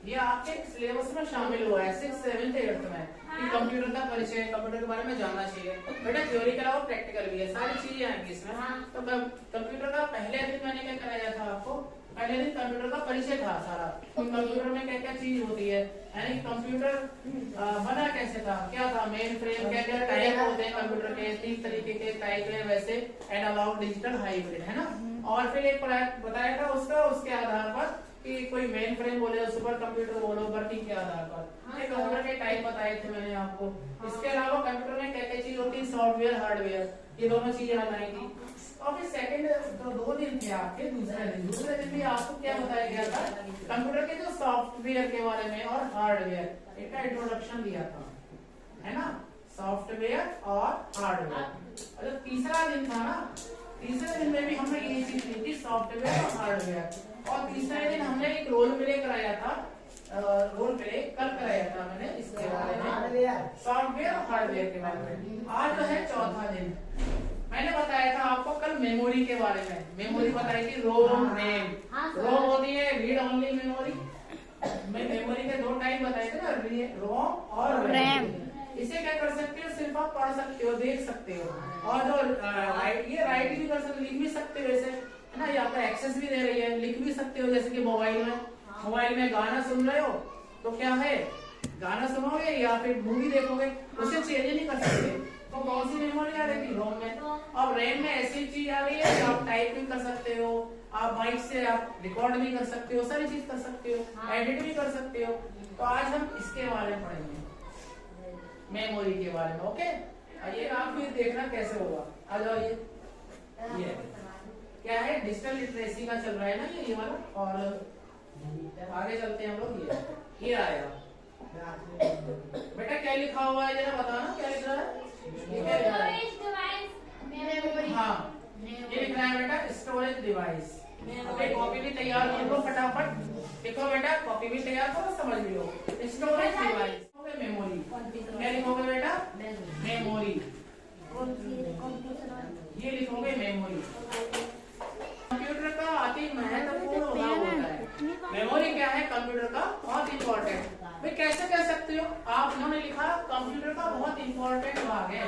ये आपके सिलेबस में शामिल हुआ है 6th 7th 8th में कि कंप्यूटर का परिचय, कंप्यूटर के बारे में जानना चाहिए। बेटा थ्योरी के अलावा प्रैक्टिकल भी है, सारी चीजें आएंगी इसमें। तो कंप्यूटर का पहले दिन मैंने क्या कराया था आपको, पहले दिन कंप्यूटर का परिचय था सारा, कंप्यूटर में क्या क्या चीज होती है, यानी कंप्यूटर बना कैसे था, क्या था मेन फ्रेम, क्या क्या टाइप होते हैं कंप्यूटर के, 3 तरीके के टाइप है वैसे, एनालॉग डिजिटल हाइब्रिड, है ना। और फिर एक बताया था उसका, उसके आधार पर कि कोई मेन फ्रेम बोले, सुपर कंप्यूटर बोलो, वर्किंग के आधार पर कंप्यूटर के टाइप बताए थे मैंने आपको। इसके अलावा कंप्यूटर में क्या क्या चीज होती है, सॉफ्टवेयर हार्डवेयर, ये दोनों चीजें बताई थी। और फिर सेकंड तो 2 दिन थे आपके, दूसरे दिन भी आपको क्या बताया गया था, कंप्यूटर के जो सॉफ्टवेयर के बारे में और हार्डवेयर एक इंट्रोडक्शन दिया था, है ना, सॉफ्टवेयर और हार्डवेयर। और तीसरा दिन था ना, तीसरे दिन में भी हमने ये चीज ली थी, सॉफ्टवेयर और हार्डवेयर। और तीसरे दिन हमने एक रोल प्ले कराया था, रोल प्ले कल कराया था मैंने इसके बारे में, सॉफ्टवेयर और हार्डवेयर के बारे में। आज जो है चौथा दिन, मैंने बताया था आपको कल मेमोरी के बारे में, मेमोरी बताई थी, रोम रैम। रोम होती है रीड ओनली मेमोरी, मैं मेमोरी के 2 टाइप बताए थे ना, रोम और रैम। इसे क्या कर सकते हो, सिर्फ आप पढ़ सकते हो, देख सकते हो, और जो राइट भी कर सकते, लिख भी सकते हो वैसे, है ना, ये आपका एक्सेस भी दे रही है, लिख भी सकते हो। जैसे कि मोबाइल में गाना सुन रहे हो तो क्या है, गाना सुनोगे या फिर मूवी देखोगे, उसे चेंज नहीं कर सकते, तो कौन सी मेमोरी आ रही थी, रोम में। अब रैम में ऐसी चीज आ रही है कि आप टाइप भी कर सकते हो, आप माइक से आप रिकॉर्ड भी कर सकते हो, सारी चीज कर सकते हो, एडिट भी कर सकते हो। तो आज हम इसके बारे में पढ़ेंगे, मेमोरी के बारे में। ओके, आइए आप फिर देखना कैसे होगा। आ जाओ, ये क्या है, डिजिटल लिटरेसी का चल रहा है ना ये वाला, और आगे चलते हैं हम लोग। ये आएगा बेटा, क्या लिखा हुआ है जरा बताना, क्या लिख रहा है, ये क्या लिखा है, हाँ ये लिख रहा है बेटा स्टोरेज डिवाइस। कॉपी भी तैयार कर लो फटाफट, देखो बेटा कॉपी भी तैयार करो, समझ लो। स्टोरेज डिवाइस, मेमोरी, क्या लिखोगे बेटा, मेमोरी, ये लिखोगे मेमोरी। कंप्यूटर का अति महत्वपूर्ण भाग होता है मेमोरी। क्या है कंप्यूटर का बहुत इंपॉर्टेंट, वे कैसे कह सकते हो आप, उन्होंने लिखा कंप्यूटर का बहुत इंपॉर्टेंट भाग है,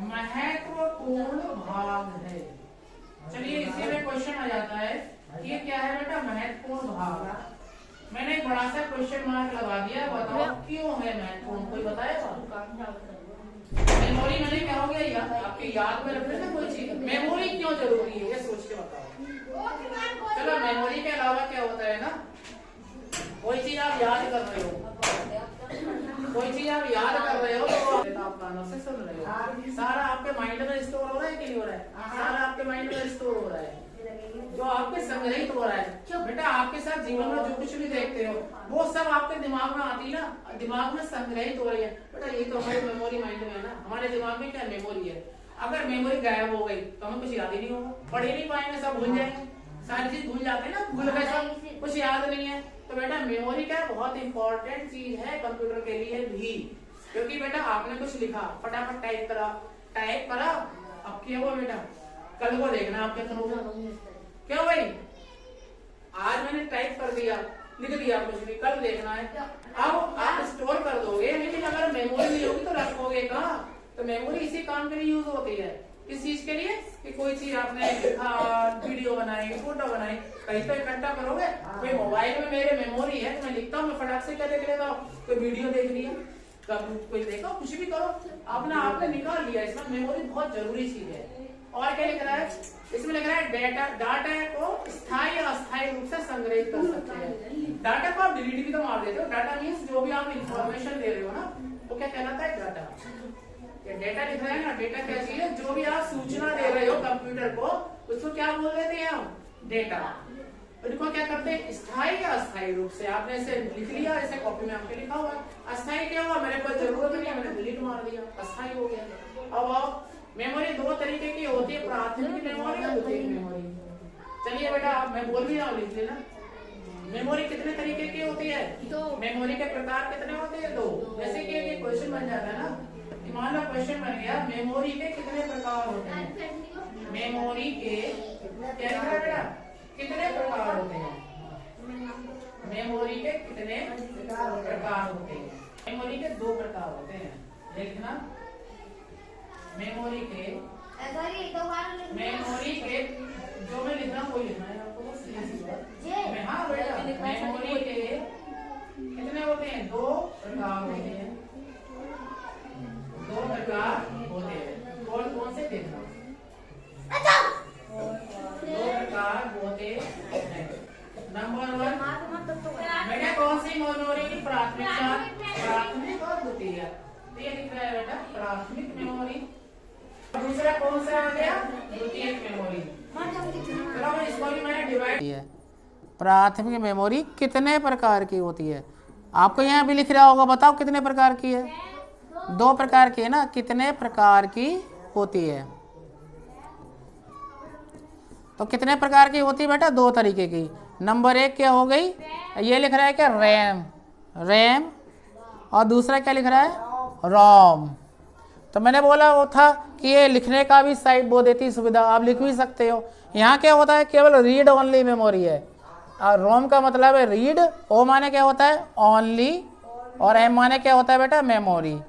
महत्वपूर्ण भाग है। चलिए इसी में क्वेश्चन आ जाता है, ये क्या है बेटा, महत्वपूर्ण भाग। मैंने एक बड़ा सा क्वेश्चन मार्क लगा दिया, बताओ क्यों है महत्वपूर्ण, कोई बताएगा। मेमोरी मैंने क्या हो गया, आपके याद में रखने ना कोई चीज, मेमोरी क्यों जरूरी है ये सोच के बताओ। चलो मेमोरी के अलावा क्या होता है ना, कोई चीज आप याद कर रहे हो, कोई चीज आप याद कर रहे हो तो आप कानों से सुन रहे हो, सारा आपके माइंड में स्टोर हो रहा है कि नहीं हो रहा है, सारा आपके माइंड में स्टोर हो रहा है, जो आपके संग्रहित हो रहा है। बेटा आपके साथ जीवन में जो कुछ भी देखते हो वो सब आपके दिमाग में आती है ना, दिमाग में संग्रहित हो रही है। बेटा ये तो हमारी मेमोरी माइंड में है ना, हमारे दिमाग में क्या मेमोरी है। अगर मेमोरी गायब हो गई तो हमें कुछ याद ही नहीं होगा, पढ़ ही नहीं पाएंगे, सब भूल जाएंगे, सारी चीज भूल जाते हैं ना, भूल गए सब, कुछ याद नहीं है। तो बेटा मेमोरी क्या बहुत इंपॉर्टेंट चीज है कंप्यूटर के लिए भी, क्योंकि बेटा आपने कुछ लिखा, फटाफट टाइप करा, अब क्या हुआ बेटा, कल को देखना आप कितना होगा, क्यों भाई आज मैंने टाइप कर दिया, लिख दिया कुछ भी, कल देखना है। अब आप स्टोर कर दोगे, लेकिन अगर मेमोरी नहीं होगी तो रखोगे कहाँ। तो मेमोरी इसी काम के लिए यूज होती है, किस चीज के लिए, कि कोई चीज आपने लिखा, वीडियो बनाई, फोटो बनाई, कहीं तो इकट्ठा करोगे। कोई मोबाइल में मेरे मेमोरी है, मैं लिखता हूँ, मैं फटाक से क्या देख लेता हूँ, कोई वीडियो देख लिया, कोई देखो, कुछ भी करो, आपने निकाल लिया। इसमें मेमोरी बहुत जरूरी चीज है। और क्या लिख रहा है, इसमें लिख रहा है डाटा को स्थायी या अस्थायी रूप से संग्रहित कर सकते हैं। डाटा को आप डिलीट भी तो मार देते हो, डाटा मीन्स जो भी आप इंफॉर्मेशन दे रहे हो ना, वो क्या कहलाता है, डाटा। डेटा लिख रहा है ना, डेटा क्या चीज है, जो भी आप सूचना दे रहे हो कंप्यूटर को, उसको क्या बोल रहे थे हम, डेटा। इनको क्या करते हैं, स्थायी या अस्थायी रूप से। आपने ऐसे लिख लिया, ऐसे कॉपी में आपके लिखा हुआ है, अस्थायी क्या हुआ, मेरे को जरूरत नहीं है, मैंने डिलीट मार दिया, अस्थायी हो गया। अब आओ, मेमोरी 2 तरीके की होती है, प्राथमिक मेमोरी और द्वितीयक मेमोरी। चलिए बेटा आप, मैं बोल भी रहा हूँ, लिख लेना। मेमोरी कितने तरीके की होती है, 2। मेमोरी के प्रकार कितने होते हैं, 2। जैसे कि ये क्वेश्चन बन जाता है ना, मान लो क्वेश्चन बन गया, मेमोरी के कितने प्रकार होते हैं, मेमोरी के क्या लिखा है बेटा, कितने प्रकार होते हैं। मेमोरी के कितने प्रकार होते हैं? मेमोरी के 2 प्रकार होते हैं, देखना। मेमोरी के जो मैं लिख रहा हूँ वही लिखना है आपको, बस सीधी बात। हाँ बेटा, मेमोरी के कितने होते हैं? 2 प्रकार होते हैं, 2 प्रकार होते हैं। कौन से देखना? 2 प्रकार होते हैं। नंबर 1 बेटा, कौन सी मेमोरी की प्राथमिक और द्वितीय? तो ये लिख रहा है बेटा प्राथमिक मेमोरी। दूसरा कौन सा आ गया? द्वितीयक मेमोरी। चलो इसको भी मैंने डिवाइड किया। प्राथमिक मेमोरी कितने प्रकार की होती है? आपको यहाँ भी लिख रहा होगा, बताओ कितने प्रकार की है? 2 प्रकार की है ना, कितने प्रकार की होती है? तो कितने प्रकार की होती है बेटा? 2 तरीके की। नंबर 1 क्या हो गई? ये लिख रहा है क्या? रैम। और दूसरा क्या लिख रहा है? रोम। तो मैंने बोला वो था कि ये लिखने का भी साइड वो देती सुविधा, आप लिख भी सकते हो। यहाँ क्या होता है? केवल रीड ओनली मेमोरी है। और रोम का मतलब है रीड, ओ माने क्या होता है? ओनली, और एम माने क्या होता है बेटा? मेमोरी।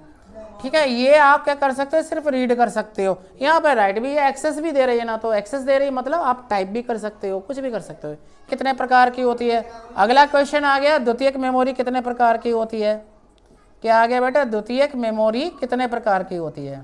ठीक है, ये आप क्या कर सकते हो? सिर्फ रीड कर सकते हो। यहाँ पे राइट भी है, एक्सेस भी दे रही है ना, तो एक्सेस दे रही है मतलब आप टाइप भी कर सकते हो, कुछ भी कर सकते हो। कितने प्रकार की होती है? अगला क्वेश्चन आ गया, द्वितीयक मेमोरी कितने प्रकार की होती है? क्या आ गया बेटा? द्वितीयक मेमोरी कितने प्रकार की होती है?